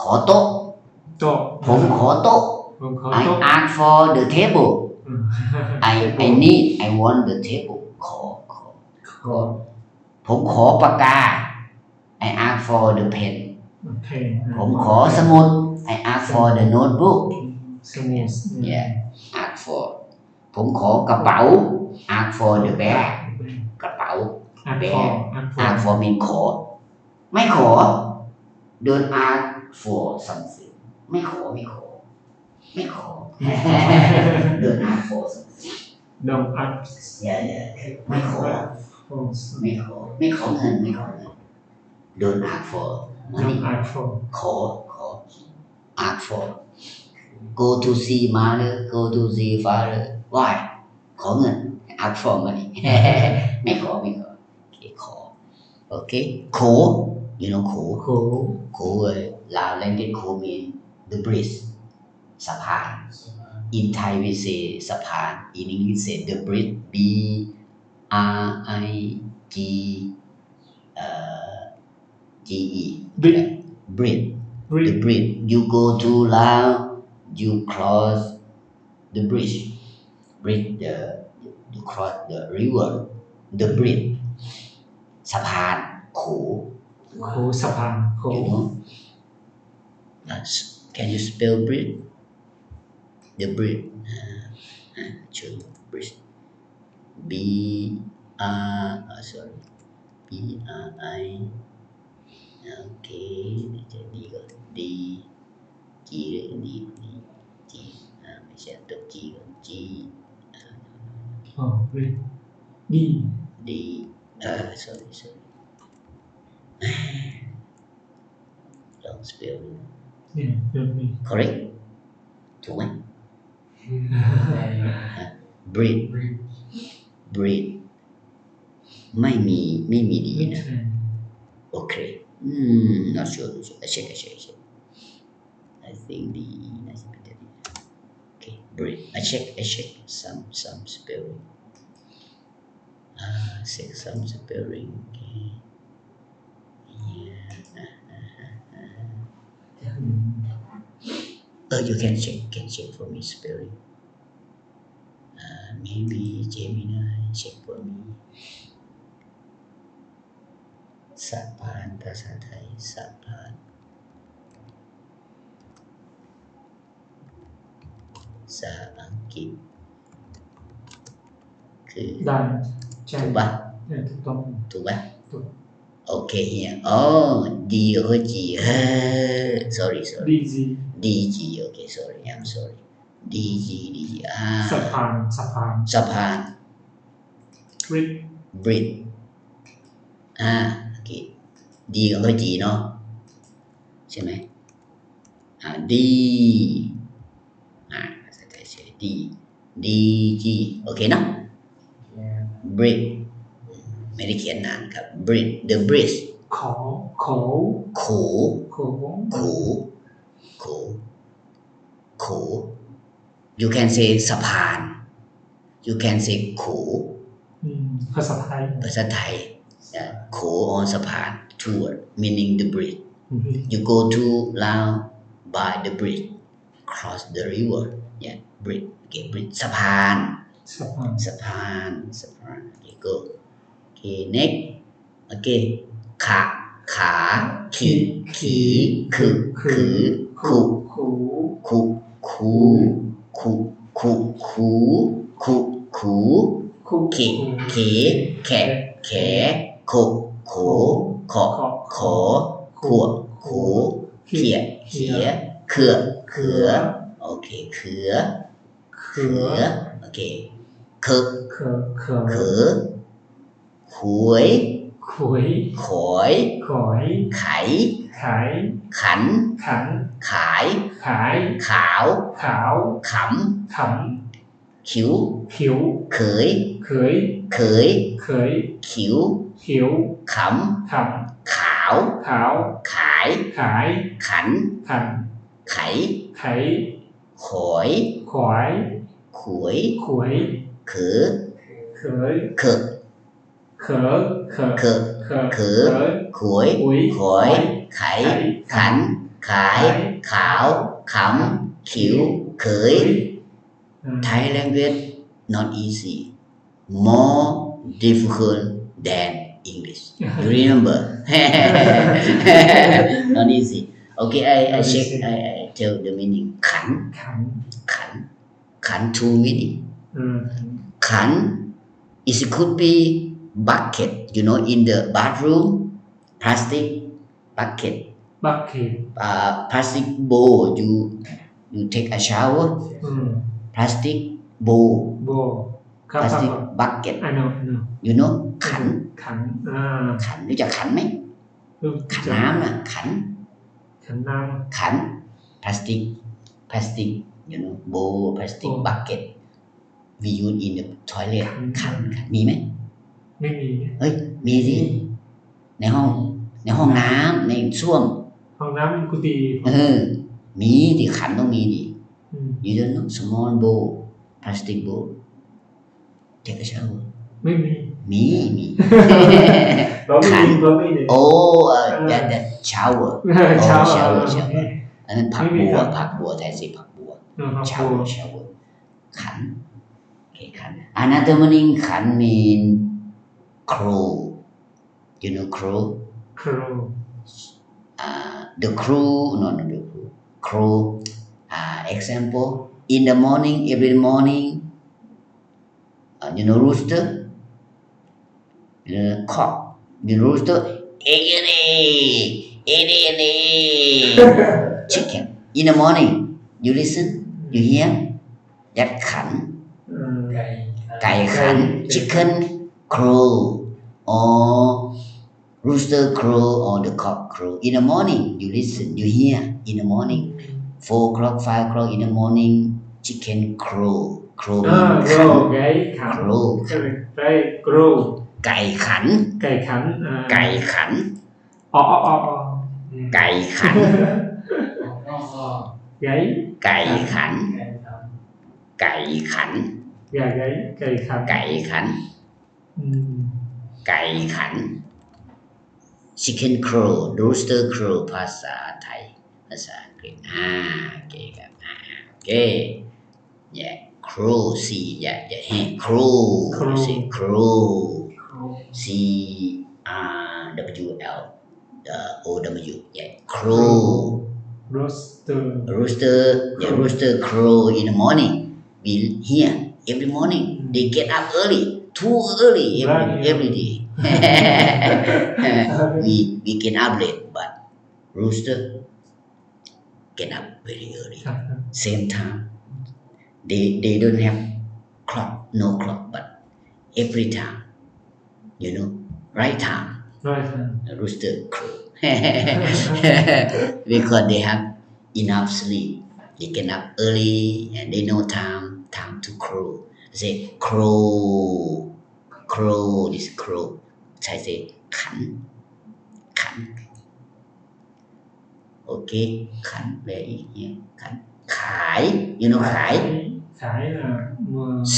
ขอโต๊ะ โต๊ะ ผมขอโต๊ะ I ask for the table I want the table ขอผมขอปากกา I ask for the pen ผมขอสมุด I ask for the notebook สมุด ask for ผมขอกระเป๋า ask for the bag กระเป๋า bag ask for mean ขอไม่ขอ don't ask for something ไม่ขอ don't ask for something don't ask ไม่ขอเงินdon't ask for money ขอ ask for go to see mother go to see father why ขอเงิน ask for money ไม่ขอขอ okay โข you know โข Lao language โข mean the bridge สะพาน in Thai we say สะพาน in English say the bridge B R I G G E bridge the bridge you go to Lao you cross the bridge you cross the river the bridge สะพานโข สะพานโข you know can you spell bridge the bridge show bridge B R I okay D ก่อน D G ไม่ใช่ตัว G ก่อน G D sorry don't spell correct ถูกไหม breathe ไม่มีดีนะโอเคnot sure check I think the nice better okay breathe I check some spelling check some spelling okay you can check for me spelling maybe Gemini check for me สะพานภาษาไทยสะพานภาษาอังกฤษคือ ได้ ถูกป่ะ ถูกป่ะ โอเคเนี่ยD ก็ G sorry DG okay sorry I'm sorry DG สะพาน bridge โอเค D ก็ G เนาะใช่ไหมD ภาษาไทยใช้ DG โอเคเนาะ bridge ไม่ได้เขียนนานครับ bridge the bridge ขอ you can say สะพาน you can say โข ภาษาไทย โข on สะพาน toward meaning the bridge you go to Lao by the bridge cross the river bridge okay bridge สะพาน okay go okay next okay ขาขี่คือคูเขแขโขขอขวขูเขียเขือโอเคเขือโอเคเขือขวยขอยไขขันขายขาวขำ ขิว ขิว เขย เขย เขย เขย ขิว ขิว ข ข ำขาว ำขาว ขาย ขาย ขัน ขัน ไข ไข ขอย ขวาย ขวย ขวย เขอ เขย เขอ เขอเขอ เขอ เขอ เขอ ขวย ขวย ขอย ไข ขัน ขาย ขาว ขำ ขิว เขย Thai language not easy. More difficult than English. You remember? Not easy. Okay, I check. I tell the meaning. ขัน ขัน ขัน ขัน two meaning. ขัน is could be bucket. You know, in the bathroom, plastic bucket. บักเข็ด Plastic bowl. You take a shower. Plastic bowl. โบครับ Plastic bucket. I know You know ขัน ขัน ขันรู้จักขันไหมขันน้ำน่ะขัน ขันน้ ขัน plastic you know bowl plastic bucket we use in the toilet ขันมีไหม ำไม่มี เฮ้ยมีสิในห้องน้ำในส้วม ห้องน้ำกุฏิ มีดิขันต้องมีดิ you don't know small bowl plastic bowl take a shower ไม่มี มี เราไม่มีเราไม่มี that shower เช้า shower อันนั้นผักบัวแท้สิผักบัว shower ขัน okay ขัน another meaning ขัน mean crow you know crow ครู the crow not the crow example in the morning every morning you know rooster cock you know rooster chicken in the morning you listen you hear that ขัน ไก่ขัน chicken crow or rooster crow or the cock crow in the morning you listen you hear in the morning 4 o'clock 5 o'clock in the morning chicken crow crow ขัน ไก่ขัน crow ไก่ครู ไก่ขัน ไก่ขัน ไก่ขัน อ๋อ ไก่ขัน ไก่ ไก่ขัน ไก่ขัน ไก่ขัน ไก่ขัน ไก่ขัน chicken crow rooster crow ภาษาไทยภาษาอังกฤษโอเคครับโอเค yeah crow c crow say crow c r w l o w yeah crow rooster crow in the morning we hear every morning they get up early too early every day we get up late but rooster get up very early same time they don't have clock no clock but every time you know right time rooster crow because they have enough sleep they get up early and they know time to crow say crow this crow ใช่สิขันโอเคขันแปลอีกเนี่ยขันขาย you know ขาย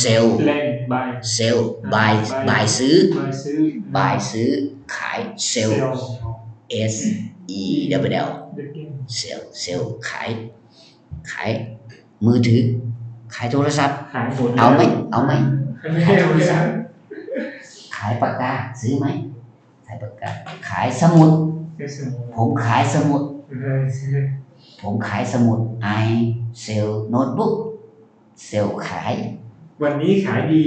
sell sell buy ซื้อ ขาย sell s e double l sell ขายมือถือขายโทรศัพท์ ขายหมด เอาไหมขายโทรศัพท์ ท์ ขายปากกาซื้อไหมขายปากกาขายสมุดผมขายสมุด I sell notebook sell ขาย วันนี้ขายดี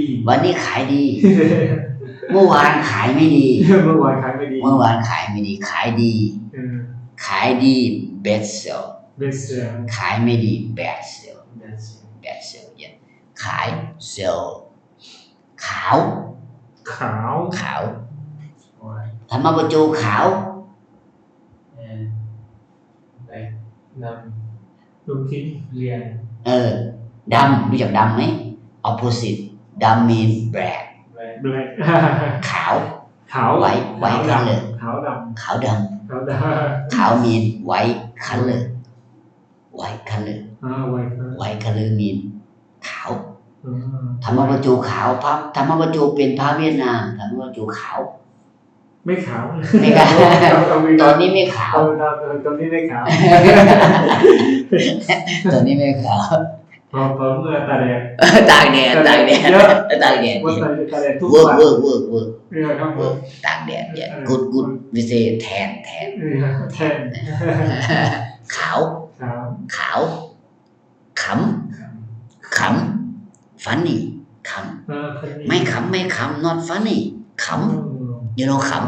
เมื่อวานขายไม่ดี เมื่อวานขายไม่ดี ขายดี bad sell ขายไม่ดี bad sell yeah ขาย sell ขาวธรรมบรรจุขาว ลงทิ้งเรียน ดำรู้จักดำไหม opposite dam mean black black ขาว ขาว white color ขาวดำ ขาวดำ ขาวดำ ขาว mean white color white color white color mean ขาวธรรมประจูขาวธรรมประจูเป็นพระเวียดนามธรรมประจูขาวไม่ขาว ไม่ขาวตอนนี้ไม่ขาว ตอนนี้ไม่ขาว ตอนนี้ไม่ขาว พอเมื่อตาแดด ตากแดด เยอะ ตากแดด ว่าตาแดดทุก work วัน work ครับผม ตากแดด yeah good we say tan แทน ขาว ขาวขำ funny ขำไม่ขำ not funny ขำ you know ขำ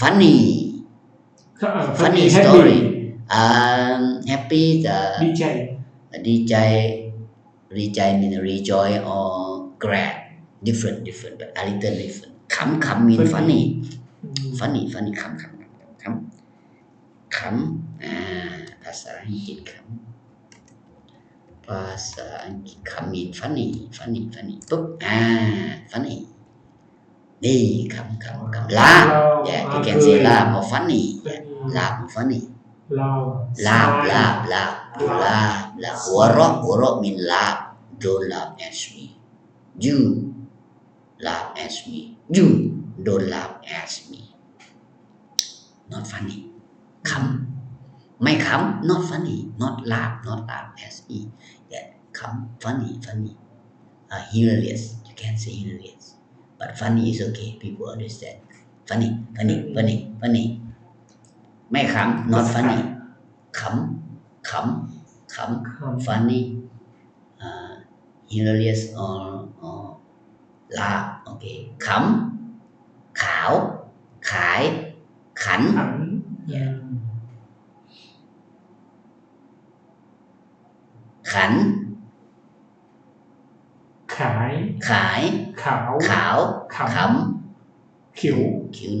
funny story happy ดีใจmean rejoice or glad different but a little different ขำ mean funny ขำภาษาอังกฤษขำภาษาอังกฤษขำ mean funny ปุ๊บfunny นี่ขำ laugh yeah you can say laugh or funny yeah laugh or funny laugh หัวเราะ mean laugh don't laugh at me you laugh at me you don't laugh at me not funny ขำไม่ขำ not funny not laugh at me yeah ขำ funny hilarious you can say hilarious but funny is okay people understand funny ไม่ขำ not funny ขำ funny hilarious or laugh okay ขำขาวขายขัน yeah ขันขายขาวขำขิว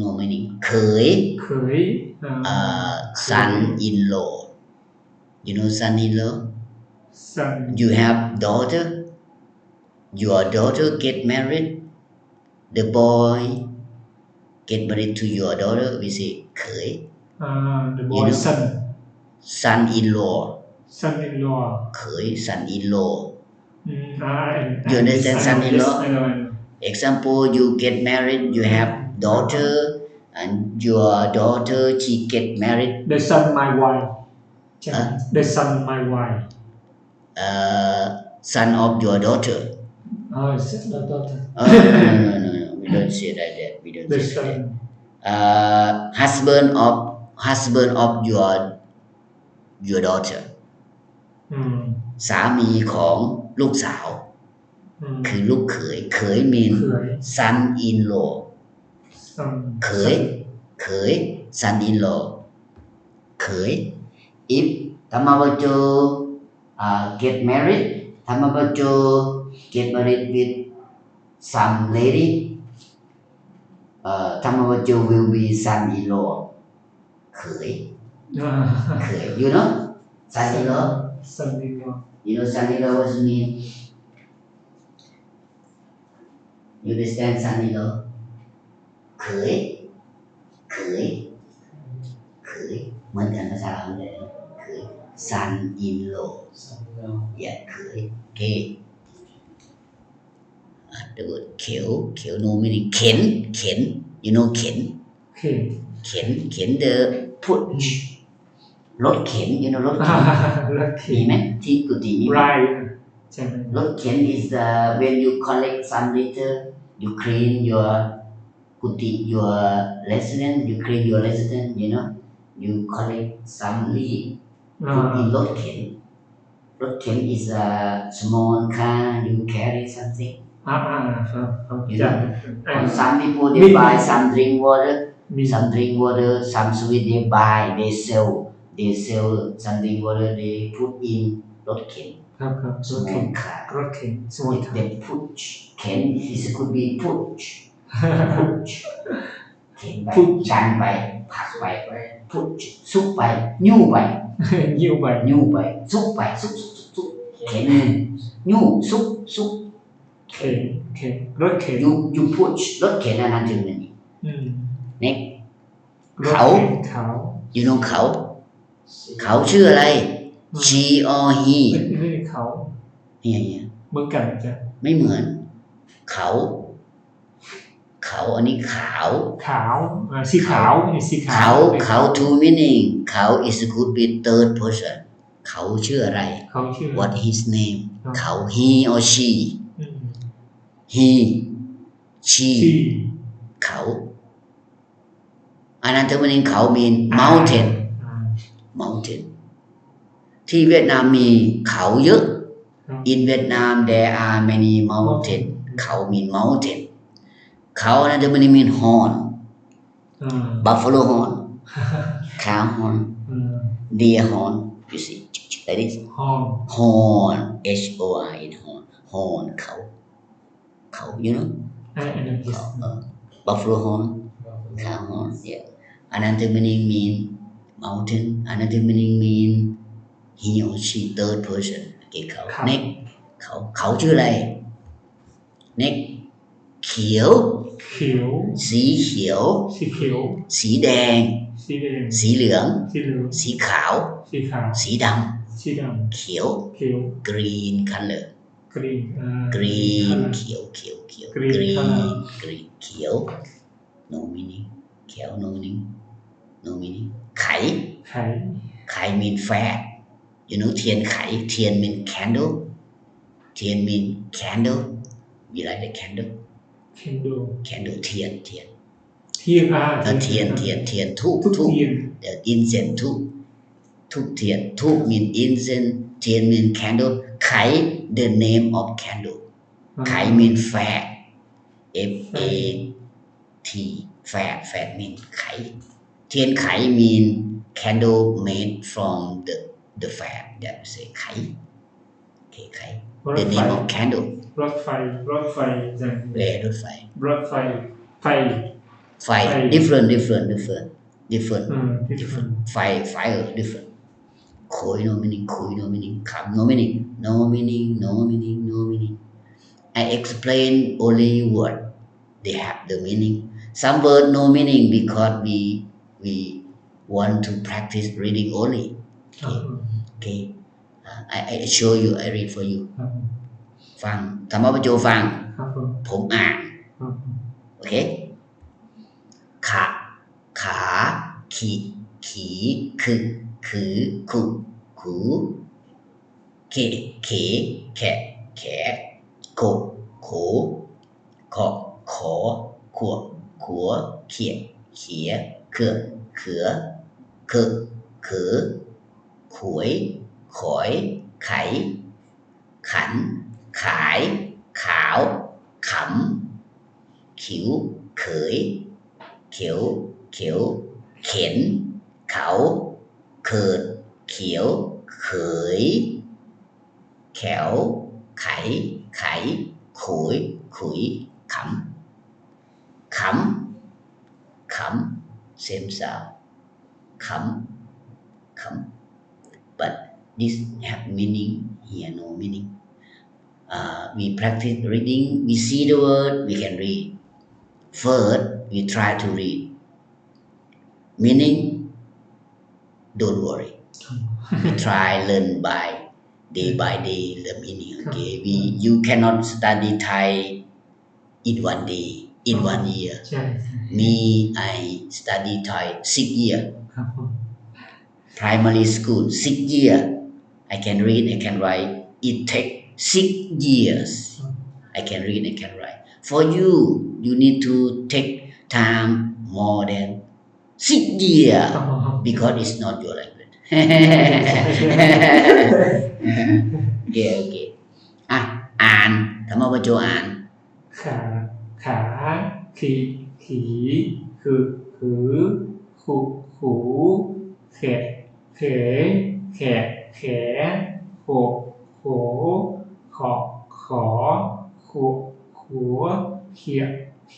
no meaning เขยson in law you know son in law you have daughter your daughter get married the boy get married to your daughter we say เขย the boy son in law เขย son in law you understand son in law example you get married you have daughter and your daughter she get married the son my wife the son my wife son of your daughter daughter no we don't say like that the son husband of your daughter สามีของลูกสาวคือลูกเขยเขย mean son in law เขย son in law เขย if ธรรมบโจget married ธรรมบโจ get married with some lady ธรรมบโจ will be son in law เขย you know son in law you know son in law what it mean you understand son in law เขยเหมือนกันภาษาลาวเลยเขย son in law yeah เขย okay the word เขียว no meaning เข็น you know เข็น the push รถเข็น you know รถเข็นมีไหมที่กุฏิมีไหม ใช่ไหม รถเข็น is when you collect some litter you clean your kuti your residence you clean your residence you know you collect some leaf put in รถเข็น is a small car you carry something you know some people they buy some drink water some sweet they buy they sell some drink water they put in รถเข็น small car รถเข็น small car they push เข็น is could be push เข็นไปดันไปผลักไป push ซุกไปยิ้วไปซุกไปซุกเข็นยิ้วซุก เข็นรถเข็น you push รถเข็นอันนั้นถึงนี่ next เขา you know เขาชื่ออะไร she or he นี่เขา เนี่ย เหมือนกันจ้ะ ไม่เหมือนเขาอันนี้ขาว สีขาวนี่สีขาว เขา two meaning เขา is could be third person เขาชื่ออะไร เขาชื่อ what his name เขา he or she he she เขาอันนั้น meaning เขา mean mountain ที่เวียดนามมีเขาเยอะ in Vietnam there are many mountain เขา mean mountain เขาอันนั้น mean horn buffalo horn cow horn deer horn you see that is horn H O R N horn เขา you know buffalo horn cow horn yeah another meaning mean mountain another meaning mean he or she third person เขา next เขาชื่ออะไร next เขียวสีเขียวสีแดงสีเหลืองสีขาวสีดำเขียว green color green เขียว green เขียว no meaning เขียว no meaning ไข mean fat you know เทียนไข เทียน mean candle เทียน mean candle you like the candle เทียนทูบthe incense ทูบเทียนทูบ mean incense เทียน mean candle ไข the name of candle ไข mean fat F A T fat mean ไขเทียนไข mean candle made from the fat that we say ไข okay ไข the name of candle รถไฟจัง รถไฟ different ไฟ fire different คุย no meaning คำ no meaning I explain only word they have the meaning some word no meaning because we want to practice reading only okay I show you I read for you ฟังธรรมประโยฟังผมอ่านโอเคขาขีคือคูเขแขโขขอขัวเขียเขือขวยขอยไขขันขายขาวขำขิวเขยเขียวเข็นเขาเขิดเขียวเขยแขวไขขุยขำ same sound ขำ but this have meaning here no meaning we practice reading we see the word we can read first we try to read meaning don't worry we try learn by day the meaning okay you cannot study Thai in one day in 1 year ใช่ me I study Thai 6 year primary school 6 year I can read I can write it take 6 years I can read I can write for you need to take time more than 6 year because it's not your language okay อ่านธรรมประโยอ่านขาขีคือหูแขโขขอขัวเขียเ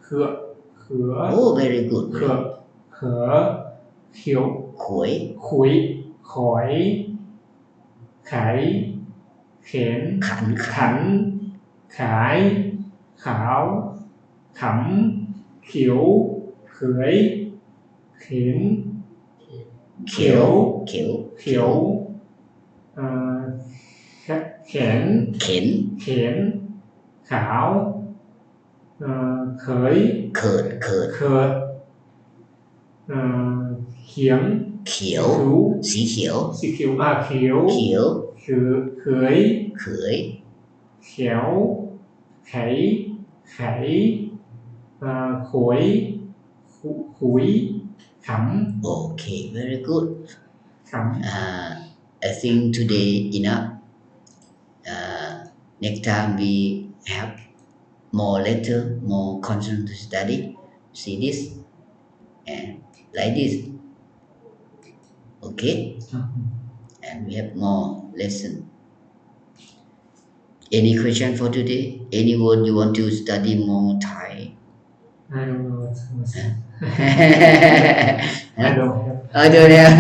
ขือ oh very good เขียวขุยขอยไขเข็นขัน ขายขาวขำเขียวเขยเข็น เขียว เขียว เขียวแขน เข็น เข็นขาวเขย เขิด เขิด เขิดเขียง เขียว คิ้ว สีเขียว สีเขียวเขียว เขียว คือเขย เขย เขียวไขไขขวยขุยขำ Okay, very good. ขำ I think today enough. Next time we have more letter, more content to study. See this and like this. Okay? And we have more lesson. Any question for today? Anyone you want to study more Thai? I don't know what's I I don't have Oh, don't have.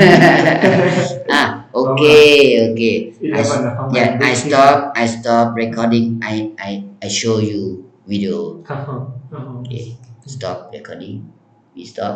Okay. I stop recording. I show you video. ครับผม Okay. Stop recording. We stop.